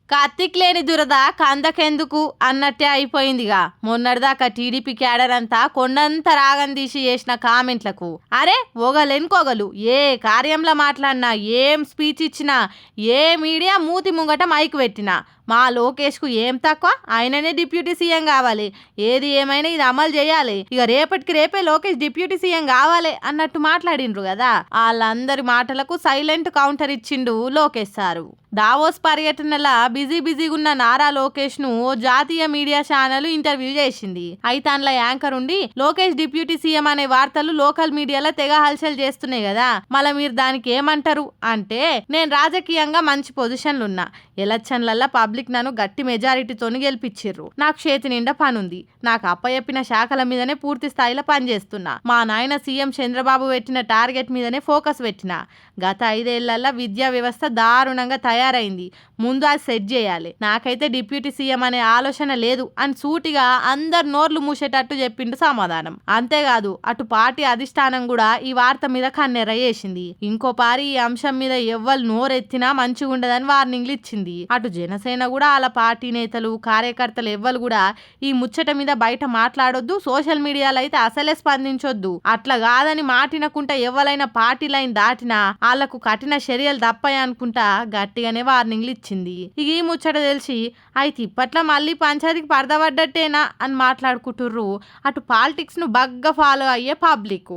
కార్తీక్ లేని దురద కందకెందుకు అన్నట్టే అయిపోయిందిగా. మొన్నటిదాకా టీడీపీ క్యాడర్ అంతా కొండంత రాగం తీసి చేసిన కామెంట్లకు అరే ఒగలెనుకొగలు ఏ కార్యంలో మాట్లాడినా, ఏం స్పీచ్ ఇచ్చినా, ఏ మీడియా మూతి ముంగట మైక్ పెట్టినా మా లోకేష్కు ఏం తక్కువ, ఆయననే డిప్యూటీ సీఎం కావాలి, ఏది ఏమైనా ఇది అమలు చేయాలి, ఇక రేపటికి రేపే లోకేష్ డిప్యూటీ సీఎం కావాలి అన్నట్టు మాట్లాడిండ్రు కదా. వాళ్ళందరి మాటలకు సైలెంట్ కౌంటర్ ఇచ్చిండు లోకేష్ సారు. దావోస్ పర్యటనల బిజీగా ఉన్న నారా లోకేష్ ను ఓ జాతీయ మీడియా ఛానల్ ఇంటర్వ్యూ చేసింది. అయితే అందులో యాంకర్ ఉండి లోకేష్ డిప్యూటీ సీఎం అనే వార్తలు లోకల్ మీడియాలో తెగ హల్చల్ చేస్తున్నాయి కదా, మళ్ళీ మీరు దానికి ఏమంటారు అంటే, నేను రాజకీయంగా మంచి పొజిషన్లు ఉన్నా, ఎలక్షన్లలో పబ్లిక్ నన్ను గట్టి మెజారిటీతోని గెలిపించిర్రు, నాకు చేతి నిండా పనుంది, నాకు అప్పచెప్పిన శాఖల మీదనే పూర్తి స్థాయిలో పనిచేస్తున్నా, మా నాయన సీఎం చంద్రబాబు పెట్టిన టార్గెట్ మీదనే ఫోకస్ పెట్టినా, గత 5 ఏళ్లలో విద్యా వ్యవస్థ దారుణంగా తయారైంది, ముందు అది సెట్ చేయాలి, నాకైతే డిప్యూటీ సీఎం అనే ఆలోచన లేదు అని సూటిగా అందరు నోర్లు మూసేటట్టు చెప్పిండు సమాధానం. అంతేకాదు అటు పార్టీ అధిష్టానం కూడా ఈ వార్త మీద కన్నెర్ర చేసింది. ఇంకో పారి ఈ అంశం మీద ఎవ్వరు నోరెత్తినా మంచిగుండదని వార్నింగ్లు ఇచ్చింది. అటు జనసేన కూడా వాళ్ళ పార్టీ నేతలు కార్యకర్తలు ఎవ్వరు కూడా ఈ ముచ్చట మీద బయట మాట్లాడొద్దు, సోషల్ మీడియాలో అయితే అసలే స్పందించొద్దు, అట్లా కాదని మాటినకుంటా ఎవరైనా పార్టీ లైన్ దాటినా వాళ్లకు కఠిన చర్యలు తప్పాయి అనుకుంటా గట్టిగానే వార్నింగ్లు ఇచ్చింది. ఇక ఈ ముచ్చట తెలిసి అయితే ఇప్పట్లో మళ్ళీ పంచాయతీకి పడదపడ్డట్టేనా అని మాట్లాడుకుంటుర్రు అటు పాలిటిక్స్ ను బాగా ఫాలో అయ్యే పబ్లిక్.